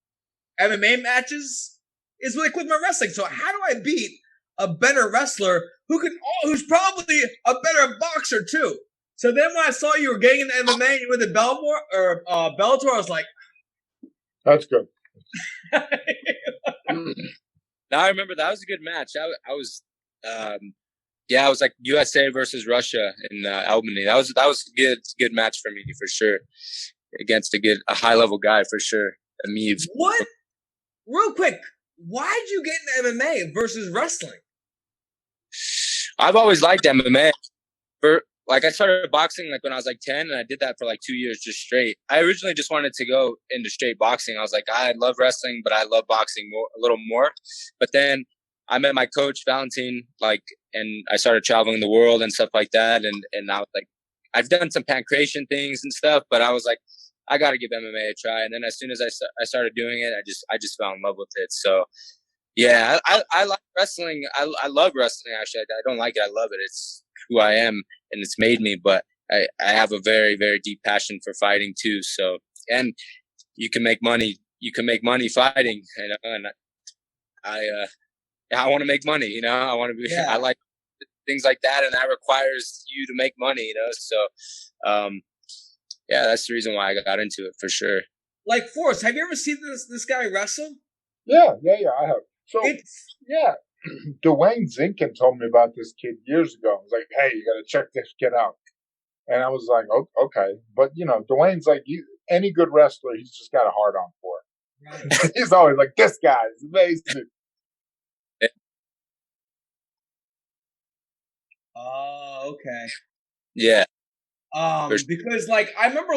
MMA matches is like with my wrestling. So how do I beat a better wrestler who's probably a better boxer too? So then when I saw you were getting into MMA and you went to Bellator, I was like, that's good. Now I remember that was a good match. I was. Yeah, it was like USA versus Russia in Albany. That was a good match for me for sure, against a high level guy for sure. Ameev. What? Real quick, why'd you get into MMA versus wrestling? I've always liked MMA. I started boxing like when I was like 10, and I did that for like 2 years just straight. I originally just wanted to go into straight boxing. I was like, I love wrestling, but I love boxing a little more. But then I met my coach, Valentin, and I started traveling the world and stuff like that. And I was like, I've done some pancreation things and stuff, but I was like, I got to give MMA a try. And then as soon as I started doing it, I just fell in love with it. So Yeah, I like wrestling. I love wrestling. Actually, I don't like it. I love it. It's who I am, and it's made me. But I have a very very deep passion for fighting too. So, and you can make money. You can make money fighting, and I want to make money. I want to be. Yeah. I like things like that, and that requires you to make money. So, yeah, that's the reason why I got into it for sure. Like Forrest, have you ever seen this guy wrestle? Yeah, I have. So yeah, Dwayne Zinkin told me about this kid years ago. He was like, "Hey, you got to check this kid out," and I was like, "Oh, okay." But Dwayne's like, any good wrestler, he's just got a hard on for it. Right. He's always like, "This guy is amazing." Oh, okay. Yeah. Because I remember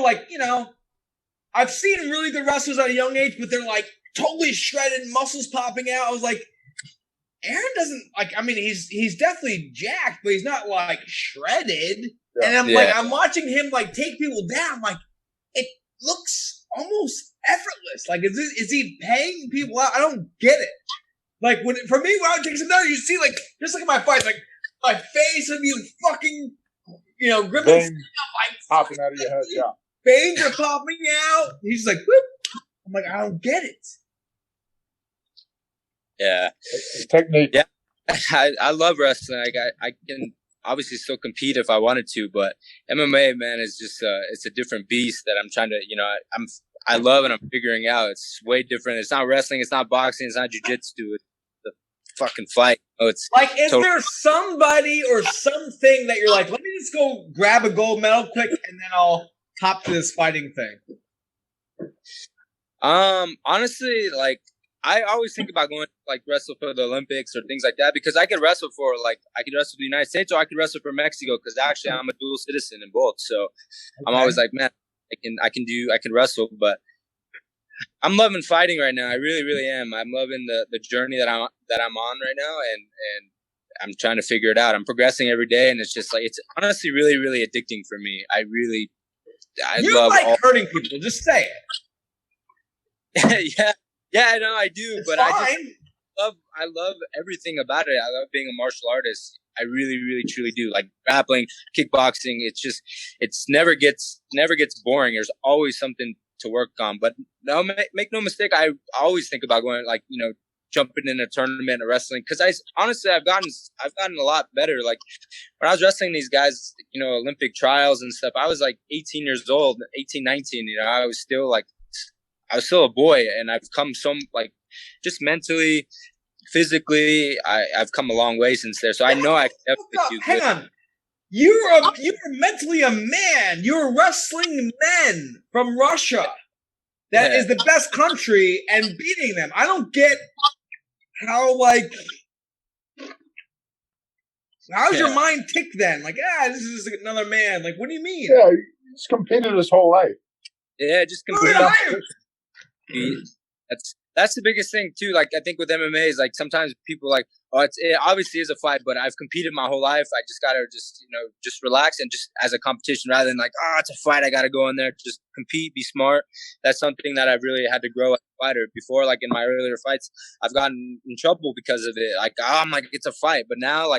I've seen really good wrestlers at a young age, but they're like totally shredded, muscles popping out. I was like, Aaron doesn't he's definitely jacked, but he's not like shredded. Yeah. And I'm watching him take people down. Like, it looks almost effortless. Like, is he paying people out? I don't get it. Like, for me, when I would take some down, you see just look at my fights, my face would be fucking, gripping, popping out of your head. Yeah, veins are popping out. He's like, whoop. I'm like, I don't get it. Yeah, technique. Yeah, I love wrestling. I can obviously still compete if I wanted to, but MMA, man, is just it's a different beast that I'm trying to, I love and I'm figuring out. It's way different. It's not wrestling. It's not boxing. It's not jiu-jitsu. It's the fucking fight. It's is there somebody or something that you're like, let me just go grab a gold medal quick and then I'll hop to this fighting thing? Honestly, I always think about going wrestle for the Olympics or things like that, because I could wrestle for I could wrestle for the United States or I could wrestle for Mexico, because actually I'm a dual citizen in both. So I'm always like, man, I can wrestle, but I'm loving fighting right now. I really, really am. I'm loving the journey that I'm on right now, and I'm trying to figure it out. I'm progressing every day, and it's just it's honestly really, really addicting for me. You love hurting people. Just say it. Yeah, I know I do, it's but fine. I love everything about it. I love being a martial artist. I really, really, truly do. Like grappling, kickboxing. It's never gets boring. There's always something to work on. But no, make no mistake. I always think about going jumping in a tournament or wrestling, because I've gotten a lot better. Like when I was wrestling these guys, Olympic trials and stuff, I was 18 years old, 18, 19. I was still a boy, and I've come just mentally, physically, I've come a long way since there. So I know I can definitely do good. Hang on. You're mentally a man. You're wrestling men from Russia. That is the best country, and beating them. I don't get how how's your mind tick then? This is another man. What do you mean? Yeah, he's competed his whole life. Yeah, just competed. That's the biggest thing too. I think with MMA is sometimes people it obviously is a fight, but I've competed my whole life. I just gotta just relax and just as a competition rather than it's a fight. I gotta go in there, just compete, be smart. That's something that I've really had to grow as a fighter. Before, in my earlier fights, I've gotten in trouble because of it. I'm it's a fight, but now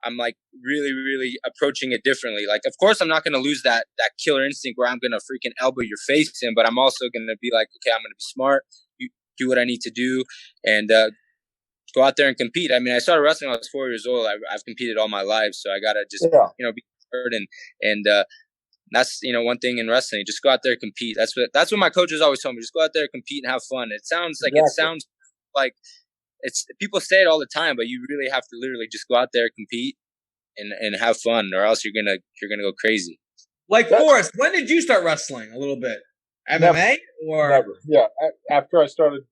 I'm really, really approaching it differently. Of course, I'm not going to lose that killer instinct where I'm going to freaking elbow your face in, but I'm also going to be okay, I'm going to be smart, do what I need to do, and go out there and compete. I mean, I started wrestling when I was 4 years old. I've competed all my life, so I got to just, be hurt. And that's, one thing in wrestling, just go out there and compete. That's what my coaches always told me. Just go out there, compete, and have fun. It sounds like it's people say it all the time, but you really have to literally just go out there, compete, and have fun, or else you're gonna go crazy. Forrest, when did you start wrestling? A little bit MMA or never? Yeah, after I started,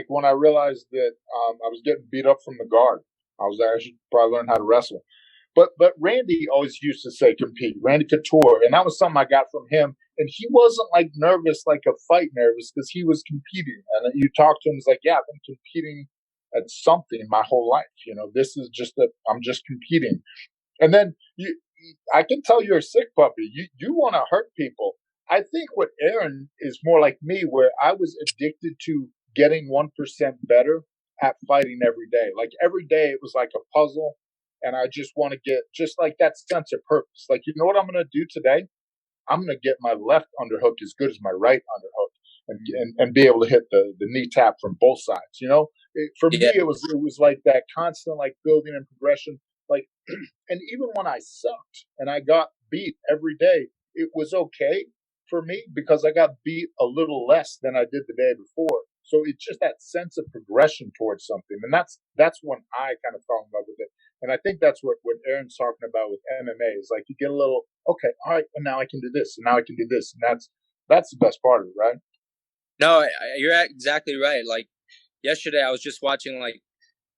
when I realized that I was getting beat up from the guard, I should probably learn how to wrestle. But Randy always used to say compete. Randy Couture, and that was something I got from him. And he wasn't nervous, a fight nervous, because he was competing. And you talk to him, he's yeah, I've been competing at something my whole life. This is just I'm just competing. And then I can tell you're a sick puppy. You want to hurt people. I think what Aaron is more like me, where I was addicted to getting 1% better. at fighting every day. Like every day it was like a puzzle, and I just want to get just like that sense of purpose. Like, you know what I'm going to do today? I'm going to get my left underhook as good as my right underhook, and be able to hit the knee tap from both sides. You know, for me it was like that constant like building and progression. Like, and even when I sucked and I got beat every day, it was okay for me because I got beat a little less than I did the day before. So it's just that sense of progression towards something, and that's when I kind of fell in love with it. And I think that's what Aaron's talking about with MMA is like you get a little okay, all right, well, now I can do this, and now I can do this, and that's the best part of it, right? No, you're exactly right. Like yesterday, I was just watching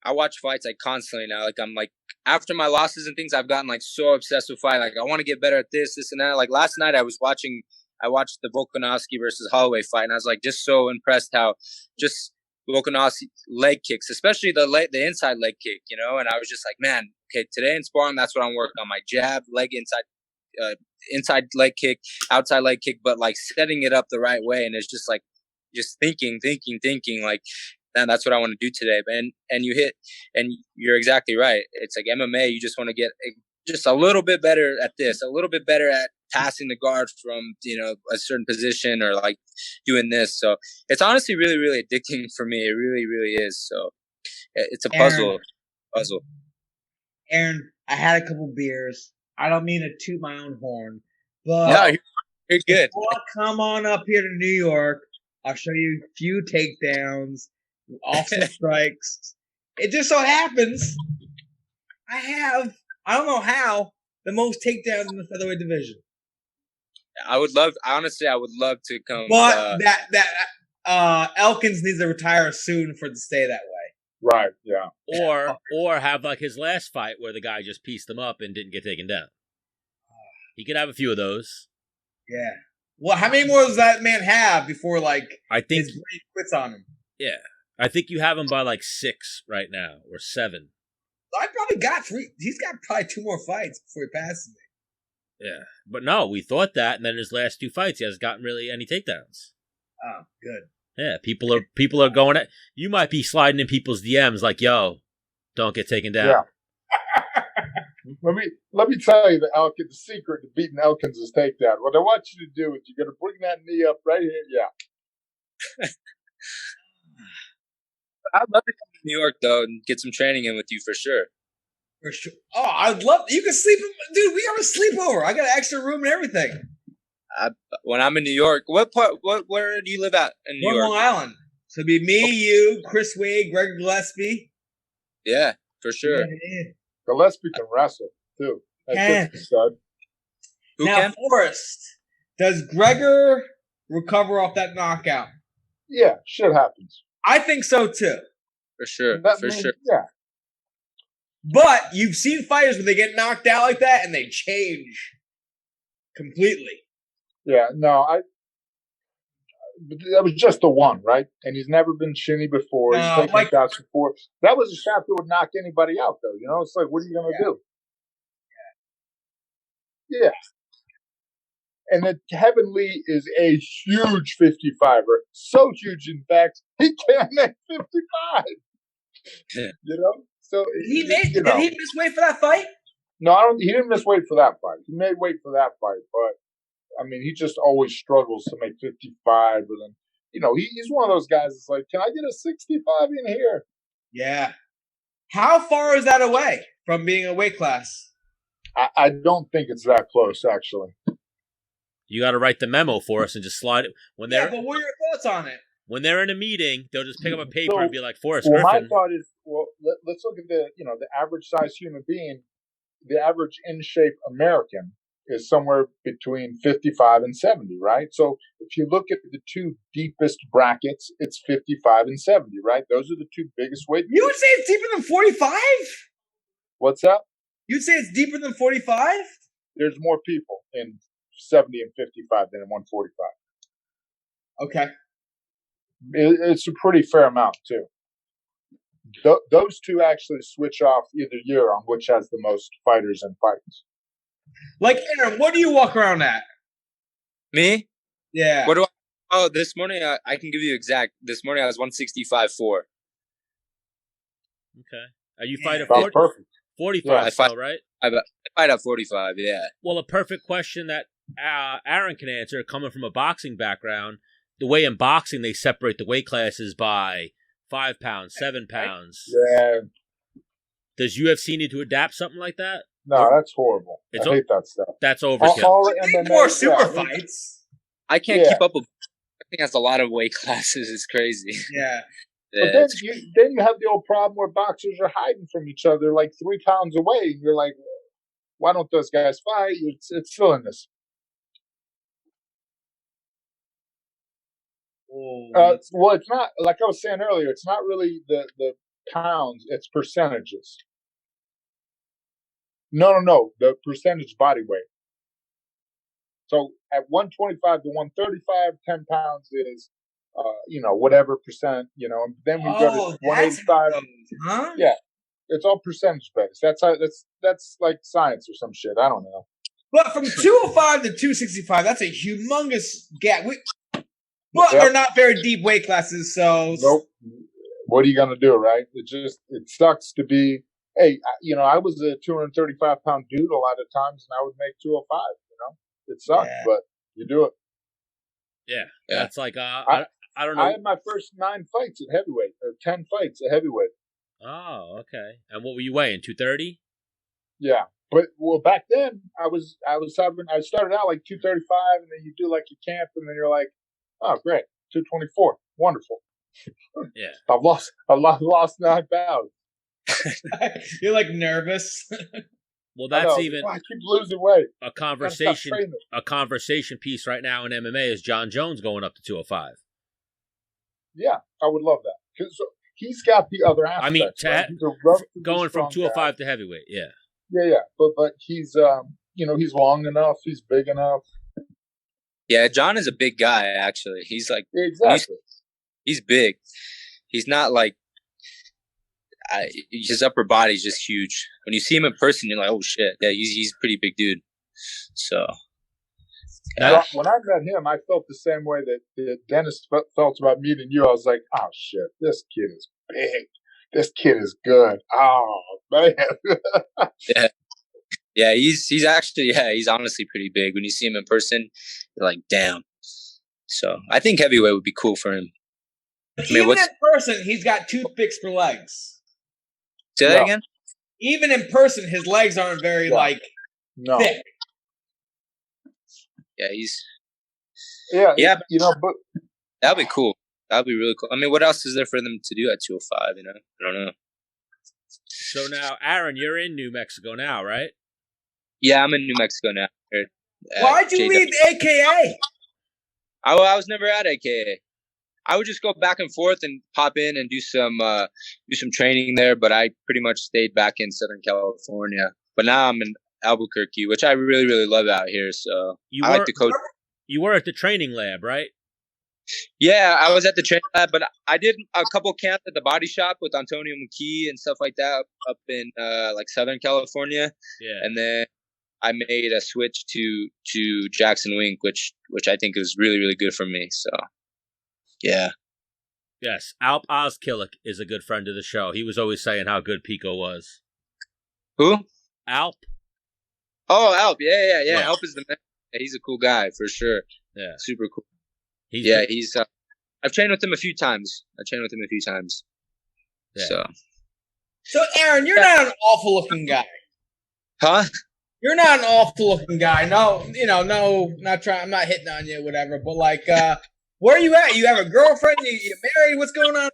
I watch fights like constantly now. Like I'm like after my losses and things, I've gotten like so obsessed with fight. Like I want to get better at this and that. Like last night, I watched the Volkanovski versus Holloway fight, and I was like just so impressed how just Volkanovski's leg kicks, especially the inside leg kick, you know. And I was just like, man, okay, today in sparring, that's what I'm working on: my jab, leg inside leg kick, outside leg kick, but like setting it up the right way. And it's just like just thinking, like. Man, that's what I want to do today. And you hit, and you're exactly right. It's like MMA. You just want to get just a little bit better at this, a little bit better at passing the guard from, you know, a certain position or like doing this. So it's honestly really, really addicting for me. It really, really is. So it's a puzzle. Aaron, I had a couple beers. I don't mean to toot my own horn, but no, you're good. Come on up here to New York. I'll show you a few takedowns. Also strikes. It just so happens I don't know how, the most takedowns in the featherweight division. I would love to come. But Elkins needs to retire soon for it to stay that way. Right, yeah. Or have like his last fight where the guy just pieced him up and didn't get taken down. He could have a few of those. Yeah. Well, how many more does that man have before I think his brain quits on him? Yeah. I think you have him by like 6 right now, or 7. I probably got 3. He's got probably 2 more fights before he passes me. Yeah. But no, we thought that, and then his last 2 fights, he hasn't gotten really any takedowns. Oh, good. Yeah, people are going at... You might be sliding in people's DMs like, yo, don't get taken down. Yeah. Let me tell you the secret to beating Elkins' takedown. What I want you to do is you're going to bring that knee up right here. Yeah. I'd love to come to New York, though, and get some training in with you for sure. For sure. Oh, I'd love... You can sleep... Dude, we have a sleepover. I got an extra room and everything. When I'm in New York, where do you live at in New York? Long Island. So it'd be me, you, Chris Wade, Greg Gillespie. Yeah, for sure. Yeah. Gillespie can wrestle, too. That's a stud. Who now, can? Forrest, does Gregor recover off that knockout? Yeah, shit happens. I think so, too. For sure. Sure. Yeah. But you've seen fighters when they get knocked out like that and they change completely. Yeah, no, that was just the one, right? And he's never been shinny before. He's taken shots before. That was a shot that would knock anybody out, though. You know, it's like, what are you going to do? Yeah. And then Kevin Lee is a huge 55er. So huge, in fact, he can't make 55. You know? So did he miss weight for that fight? No, he didn't miss weight for that fight. He made weight for that fight, but I mean, he just always struggles to make 55. And then, you know, he's one of those guys that's like, can I get a 65 in here? Yeah. How far is that away from being a weight class? I don't think it's that close, actually. You got to write the memo for us and just slide it. But what are your thoughts on it? When they're in a meeting, they'll just pick up a paper and be like, Forrest Griffin. My thought is, let's look at the average size human being. The average in shape American is somewhere between 55 and 70, right? So if you look at the 2 deepest brackets, it's 55 and 70, right? Those are the 2 biggest weight. You would say it's deeper than 45? What's that? You'd say it's deeper than 45? There's more people in 70 and 55 than in 145. Okay. It's a pretty fair amount, too. Those 2 actually switch off either year on which has the most fighters and fights. Like, Aaron, what do you walk around at? Me? Yeah. What do I? Oh, this morning I can give you exact. This morning I was 165.4. Okay. You fight at About perfect. 45 still, right? I fight at 45, yeah. Well, a perfect question that Aaron can answer, coming from a boxing background. The way in boxing they separate the weight classes by 5 pounds, 7 pounds. Yeah. Does UFC need to adapt something like that? No, that's horrible. I hate that stuff. That's overkill. All MMA, more super fights. I can't keep up with. I think that's a lot of weight classes. It's crazy. Yeah. But then you have the old problem where boxers are hiding from each other like 3 pounds away. And you're like, why don't those guys fight? It's silliness. Well, it's not, like I was saying earlier, it's not really the pounds, it's percentages. No, the percentage body weight. So at 125 to 135, 10 pounds is, whatever percent, and then we go to 185. Huh? Yeah, it's all percentage based. That's like science or some shit. I don't know. But from 205 to 265, that's a humongous gap. But they're not very deep weight classes, so... Nope. What are you going to do, right? It sucks to be... Hey, I was a 235-pound dude a lot of times, and I would make 205, It sucks, but you do it. Yeah. That's like... I don't know. I had my first 9 fights at heavyweight, or 10 fights at heavyweight. Oh, okay. And what were you weighing, 230? Yeah. But, back then, I started out like 235, and then you do like your camp, and then you're like, oh, great, 224, wonderful. Yeah, I've lost 9 pounds. You're like nervous. Well, that's I keep losing weight. A conversation piece right now in MMA is Jon Jones going up to 205. Yeah, I would love that because he's got the other aspects. I mean, going from 205 to heavyweight, yeah. Yeah, but he's he's long enough, he's big enough. Yeah, Jon is a big guy, actually. He's like... Exactly. He's big. He's not like... his upper body's just huge. When you see him in person, you're like, oh, shit. Yeah, he's a pretty big dude. So... When I met him, I felt the same way that Dennis felt about meeting you. I was like, oh, shit, this kid is big. This kid is good. Oh, man. Yeah. Yeah, he's actually, he's honestly pretty big. When you see him in person, you're like, damn. So I think heavyweight would be cool for him. Even in person, he's got toothpicks for legs. Say that again? Even in person, his legs aren't very, thick. Yeah, Yeah, but that'd be cool. That'd be really cool. I mean, what else is there for them to do at 205, I don't know. So now, Aaron, you're in New Mexico now, right? Yeah, I'm in New Mexico now. Why'd you leave AKA? I was never at AKA. I would just go back and forth and pop in and do some training there, but I pretty much stayed back in Southern California. But now I'm in Albuquerque, which I really, really love out here. So I like to coach. You were at the training lab, right? Yeah, I was at the training lab, but I did a couple camps at the body shop with Antonio McKee and stuff like that up in Southern California. Yeah, and then I made a switch to Jackson Wink, which I think is really, really good for me. So, yeah. Yes, Alp Ozkillik is a good friend of the show. He was always saying how good Pico was. Who? Alp. Oh, Alp. Yeah. Alp is the man. Yeah, he's a cool guy for sure. Yeah, super cool. He's. I've trained with him a few times. Yeah. So Aaron, you're not an awful looking guy. Huh? You're not an awful looking guy. No, not trying. I'm not hitting on you, whatever. But where are you at? You have a girlfriend? You married? What's going on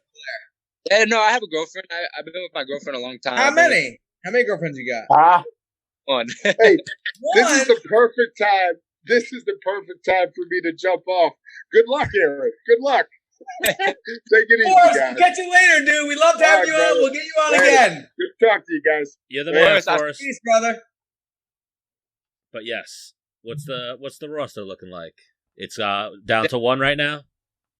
there? Yeah, no, I have a girlfriend. I've been with my girlfriend a long time. How many? How many girlfriends you got? One. Hey, this is the perfect time. This is the perfect time for me to jump off. Good luck, Aaron. Good luck. Take it easy, Forrest, guys. Catch you later, dude. We love to have you on. We'll get you on again. Good talk to you guys. You're the man, Forrest. Forrest. Peace, brother. But yes, what's the roster looking like? It's down to 1 right now.